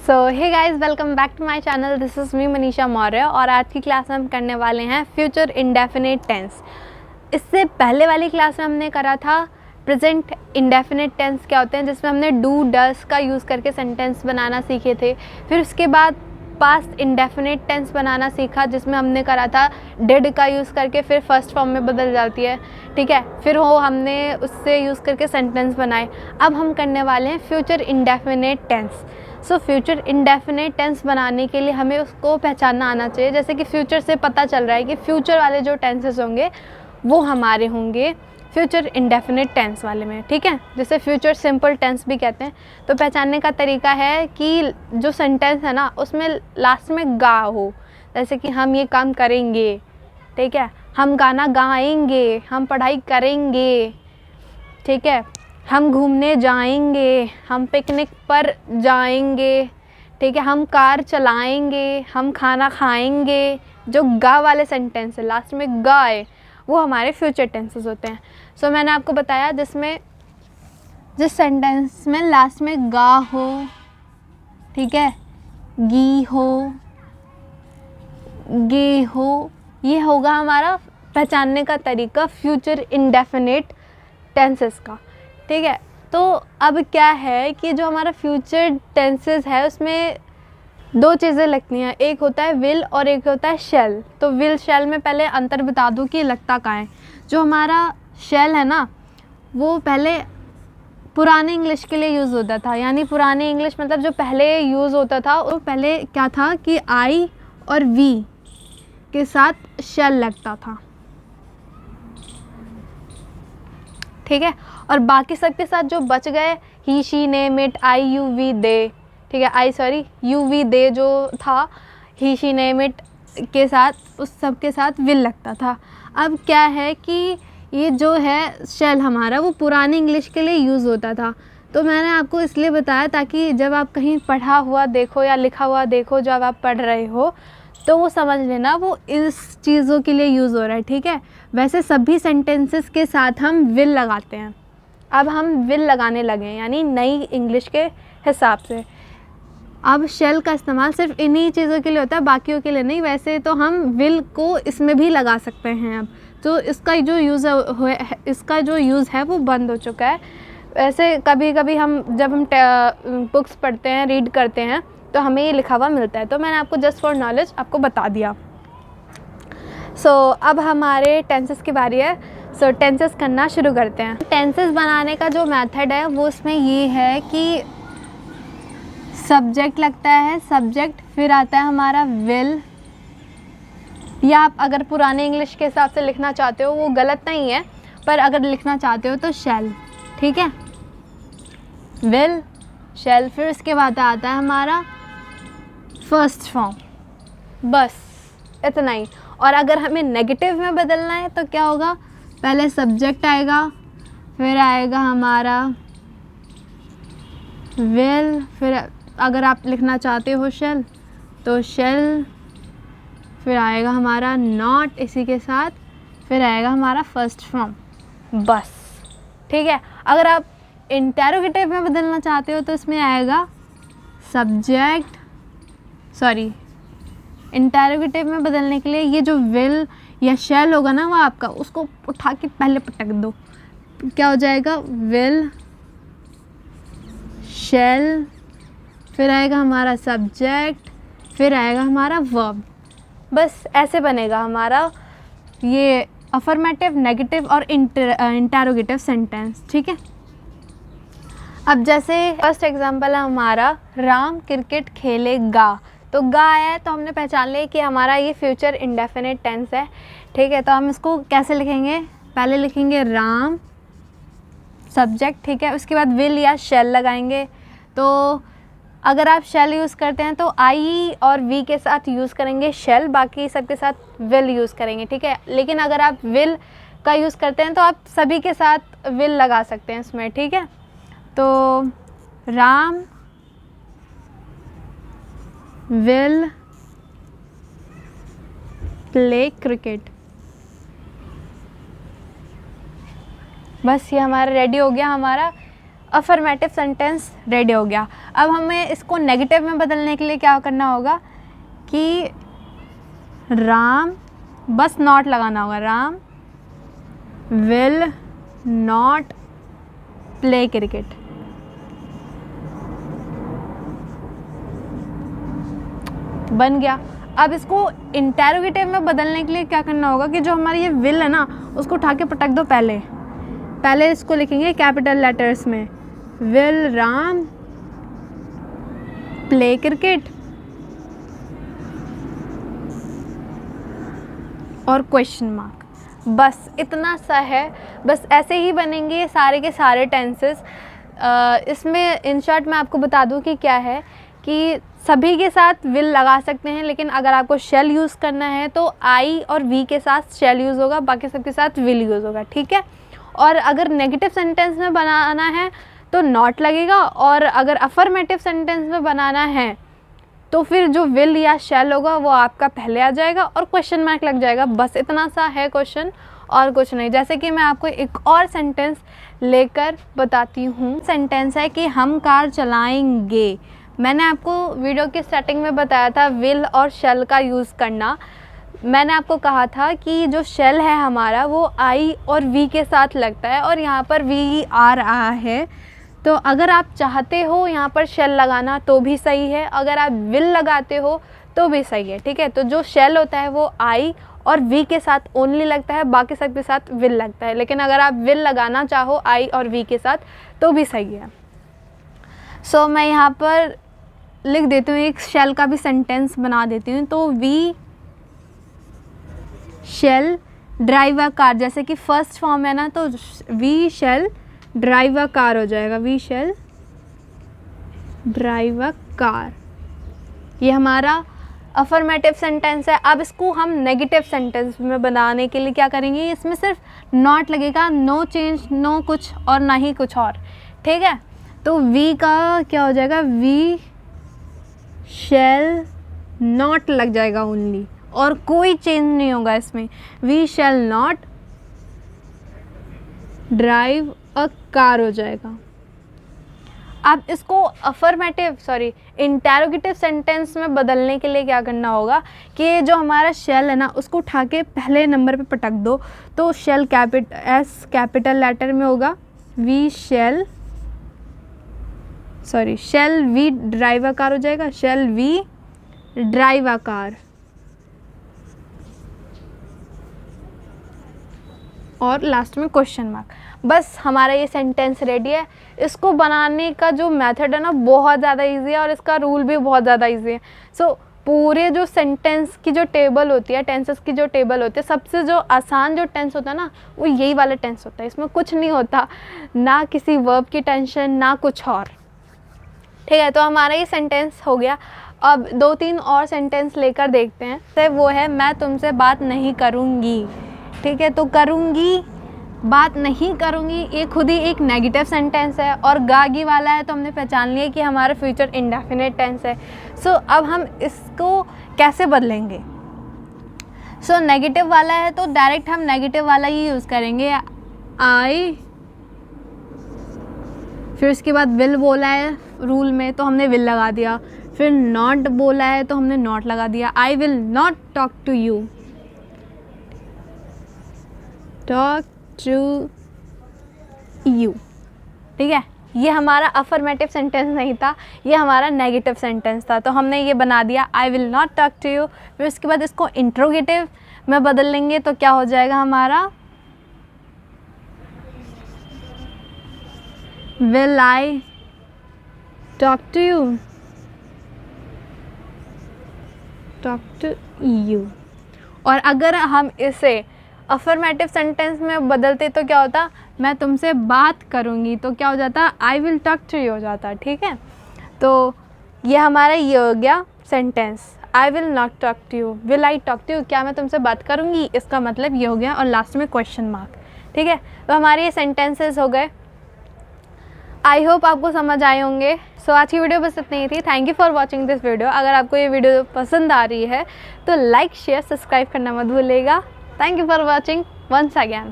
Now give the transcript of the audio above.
So hey guys, welcome back to my channel. This is me Manisha Maurya और आज की class में हम करने वाले हैं फ्यूचर इंडेफिनिट टेंस। इससे पहले वाली क्लास में हमने करा था प्रेजेंट इंडेफिनिट टेंस क्या होते हैं, जिसमें हमने डू डस का यूज़ करके सेंटेंस बनाना सीखे थे। फिर उसके बाद पास्ट इंडेफिनिट टेंस बनाना सीखा, जिसमें हमने करा था डिड का यूज़ करके फिर फर्स्ट फॉर्म में बदल जाती है, ठीक है। फिर वो हमने उससे यूज़ करके सेंटेंस बनाए। अब हम करने वाले हैं future indefinite tense. So future indefinite tense बनाने के लिए हमें उसको पहचानना आना चाहिए। जैसे कि फ्यूचर से पता चल रहा है कि फ्यूचर वाले जो टेंसेस होंगे वो हमारे होंगे फ्यूचर इंडेफिनिट टेंस वाले में, ठीक है। जैसे फ्यूचर सिंपल टेंस भी कहते हैं। तो पहचानने का तरीका है कि जो सेंटेंस है ना, उसमें लास्ट में गा हो। जैसे कि हम ये काम करेंगे, ठीक है, हम गाना गाएंगे, हम पढ़ाई करेंगे, ठीक है, हम घूमने जाएंगे, हम पिकनिक पर जाएंगे, ठीक है, हम कार चलाएंगे, हम खाना खाएंगे। जो गा वाले सेंटेंस है, लास्ट में गा है, वो हमारे फ्यूचर टेंसेस होते हैं। सो मैंने आपको बताया जिस सेंटेंस में लास्ट में गा हो, ठीक है, गी हो, गे हो, ये होगा हमारा पहचानने का तरीका फ्यूचर इंडेफिनिट टेंसेस का, ठीक है। तो अब क्या है कि जो हमारा फ्यूचर टेंसेस है उसमें दो चीज़ें लगती हैं, एक होता है विल और एक होता है शैल। तो विल शैल में पहले अंतर बता दूं कि लगता कहाँ है। जो हमारा शैल है ना, वो पहले पुराने इंग्लिश के लिए यूज़ होता था। यानी पुराने इंग्लिश मतलब जो पहले यूज़ होता था, वो पहले क्या था कि आई और वी के साथ शैल लगता था, ठीक है। और बाकी सबके साथ जो बच गए, he she name it, I you we they, ठीक है, यू वी दे जो था, ही शी नेम इट के साथ उस सब के साथ विल लगता था। अब क्या है कि ये जो है शैल हमारा, वो पुरानी इंग्लिश के लिए यूज़ होता था। तो मैंने आपको इसलिए बताया ताकि जब आप कहीं पढ़ा हुआ देखो या लिखा हुआ देखो, जब आप पढ़ रहे हो तो वो समझ लेना वो इस चीज़ों के लिए यूज़ हो रहा है, ठीक है। वैसे सभी सेंटेंसेस के साथ हम विल लगाते हैं। अब हम विल लगाने लगे हैं, यानी नई इंग्लिश के हिसाब से। अब शेल का इस्तेमाल सिर्फ इन्हीं चीज़ों के लिए होता है, बाकियों के लिए नहीं। वैसे तो हम विल को इसमें भी लगा सकते हैं। अब तो इसका जो यूज़ है वो बंद हो चुका है। वैसे कभी कभी जब हम बुक्स पढ़ते हैं, रीड करते हैं, तो हमें ये लिखा हुआ मिलता है। तो मैंने आपको जस्ट फॉर नॉलेज आपको बता दिया। सो अब हमारे टेंसेस की बारी है। सो टेंसेस करना शुरू करते हैं। टेंसेस बनाने का जो मेथड है वो इसमें ये है कि सब्जेक्ट लगता है, सब्जेक्ट, फिर आता है हमारा विल, या आप अगर पुराने इंग्लिश के हिसाब से लिखना चाहते हो वो गलत नहीं है, पर अगर लिखना चाहते हो तो शैल, ठीक है, विल, शैल। फिर उसके बाद आता है हमारा फर्स्ट फॉर्म, बस इतना ही। और अगर हमें नेगेटिव में बदलना है तो क्या होगा, पहले सब्जेक्ट आएगा, फिर आएगा हमारा विल, फिर अगर आप लिखना चाहते हो शेल तो शेल, फिर आएगा हमारा नॉट इसी के साथ, फिर आएगा हमारा फर्स्ट फॉर्म, बस, ठीक है। अगर आप इंटेरोगेटिव में बदलना चाहते हो तो इसमें आएगा सब्जेक्ट, इंटेरोगेटिव में बदलने के लिए ये जो विल या शेल होगा ना, वो आपका उसको उठा के पहले पटक दो, क्या हो जाएगा, विल, शेल, फिर आएगा हमारा सब्जेक्ट, फिर आएगा हमारा वर्ब। बस ऐसे बनेगा हमारा ये अफर्मेटिव, नेगेटिव और इंटेरोगेटिव सेंटेंस, ठीक है। अब जैसे फर्स्ट एग्जांपल है हमारा, राम क्रिकेट खेलेगा। तो गा है तो हमने पहचान लिया कि हमारा ये फ्यूचर इंडेफिनिट टेंस है, ठीक है। तो हम इसको कैसे लिखेंगे, पहले लिखेंगे राम, सब्जेक्ट, ठीक है, उसके बाद विल या शेल लगाएंगे। तो अगर आप शेल यूज़ करते हैं तो आई और वी के साथ यूज़ करेंगे शेल, बाकी सबके साथ विल यूज़ करेंगे, ठीक है। लेकिन अगर आप विल का यूज़ करते हैं तो आप सभी के साथ विल लगा सकते हैं इसमें, ठीक है। तो राम विल प्ले क्रिकेट, बस ये हमारा रेडी हो गया हमारा अफर्मेटिव सेंटेंस रेडी हो गया। अब हमें इसको नेगेटिव में बदलने के लिए क्या करना होगा कि राम, बस नॉट लगाना होगा, Ram will not play cricket. बन गया। अब इसको इंटेरोगेटिव में बदलने के लिए क्या करना होगा कि जो हमारी ये विल है ना उसको उठा के पटक दो। पहले इसको लिखेंगे कैपिटल लेटर्स में, विल राम प्ले क्रिकेट और क्वेश्चन मार्क। बस इतना सा है, बस ऐसे ही बनेंगे सारे के सारे टेंसेस। इसमें इन शॉर्ट मैं आपको बता दूं कि क्या है कि सभी के साथ विल लगा सकते हैं, लेकिन अगर आपको शेल यूज़ करना है तो आई और वी के साथ शेल यूज़ होगा, बाकी सबके साथ विल यूज़ होगा, ठीक है। और अगर नेगेटिव सेंटेंस में बनाना है तो नॉट लगेगा, और अगर अफर्मेटिव सेंटेंस में बनाना है तो फिर जो विल या शेल होगा वो आपका पहले आ जाएगा और क्वेश्चन मार्क लग जाएगा। बस इतना सा है क्वेश्चन और कुछ नहीं। जैसे कि मैं आपको एक और सेंटेंस लेकर बताती हूँ। सेंटेंस है कि हम कार चलाएंगे। मैंने आपको वीडियो की स्टार्टिंग में बताया था विल और शेल का यूज़ करना। मैंने आपको कहा था कि जो शेल है हमारा वो आई और वी के साथ लगता है, और यहाँ पर वी आ रहा है, तो अगर आप चाहते हो यहाँ पर शेल लगाना तो भी सही है, अगर आप विल लगाते हो तो भी सही है, ठीक है। तो जो शेल होता है वो आई और वी के साथ ओनली लगता है, बाकी सब के साथ विल लगता है, लेकिन अगर आप विल लगाना चाहो आई और वी के साथ तो भी सही है। सो मैं यहाँ पर लिख देती हूँ, एक शेल का भी सेंटेंस बना देती हूँ। तो we shall drive a car, जैसे कि फर्स्ट फॉर्म है ना, तो we shall drive a car हो जाएगा, we shall drive a car. ये हमारा अफर्मेटिव सेंटेंस है। अब इसको हम नेगेटिव सेंटेंस में बनाने के लिए क्या करेंगे, इसमें सिर्फ नॉट लगेगा, नो चेंज, नो कुछ और ना ही कुछ और, ठीक है। तो वी का क्या हो जाएगा, वी शेल नॉट लग जाएगा ओनली, और कोई चेंज नहीं होगा इसमें। We shall not drive a car हो जाएगा। अब इसको इंटेरोगेटिव सेंटेंस में बदलने के लिए क्या करना होगा कि जो हमारा शेल है ना उसको उठा के पहले नंबर पे पटक दो। तो शेल कैपिटल लेटर में होगा, we shall we drive a car हो जाएगा, shall we drive a car, और लास्ट में क्वेश्चन मार्क। बस हमारा ये सेंटेंस रेडी है। इसको बनाने का जो मेथड है ना बहुत ज़्यादा इजी है, और इसका रूल भी बहुत ज़्यादा इजी है। सो पूरे जो सेंटेंस की जो टेबल होती है, टेंसेस की जो टेबल होती है, सबसे जो आसान जो टेंस होता है ना वो यही वाला टेंस होता है। इसमें कुछ नहीं होता, ना किसी वर्ब की टेंशन ना कुछ और, ठीक है। तो हमारा ये सेंटेंस हो गया। अब 2-3 और सेंटेंस लेकर देखते हैं। तो वो है, मैं तुमसे बात नहीं करूँगी, ठीक है। तो करूँगी, बात नहीं करूँगी, ये खुद ही एक नेगेटिव सेंटेंस है, और गागी वाला है तो हमने पहचान लिया कि हमारा फ्यूचर इंडेफिनिट टेंस है। सो अब हम इसको कैसे बदलेंगे। सो नेगेटिव वाला है तो डायरेक्ट हम नेगेटिव वाला ही यूज़ करेंगे, आई, फिर उसके बाद विल बोला है रूल में तो हमने विल लगा दिया, फिर नॉट बोला है तो हमने नॉट लगा दिया, I will not talk to you, talk to you, ठीक है। ये हमारा अफर्मेटिव सेंटेंस नहीं था, ये हमारा नेगेटिव सेंटेंस था, तो हमने ये बना दिया I will not talk to you. फिर उसके बाद इसको इंट्रोगेटिव में बदल लेंगे तो क्या हो जाएगा हमारा, will I talk to you, talk to you. और अगर हम इसे अफर्मेटिव सेंटेंस में बदलते तो क्या होता, मैं तुमसे बात करूँगी, तो क्या हो जाता, I will talk to you हो जाता, ठीक है। तो ये हमारा ये हो गया sentence, I will not talk to you, will I talk to you, क्या मैं तुमसे बात करूँगी, इसका मतलब ये हो गया, और लास्ट में क्वेश्चन मार्क, ठीक है। तो हमारे ये सेंटेंसेस हो गए। आई होप आपको समझ आए होंगे। सो आज की वीडियो बस इतनी ही थी। Thank you for watching this video. अगर आपको ये वीडियो पसंद आ रही है तो लाइक शेयर सब्सक्राइब करना मत भूलिएगा। Thank you for watching once again.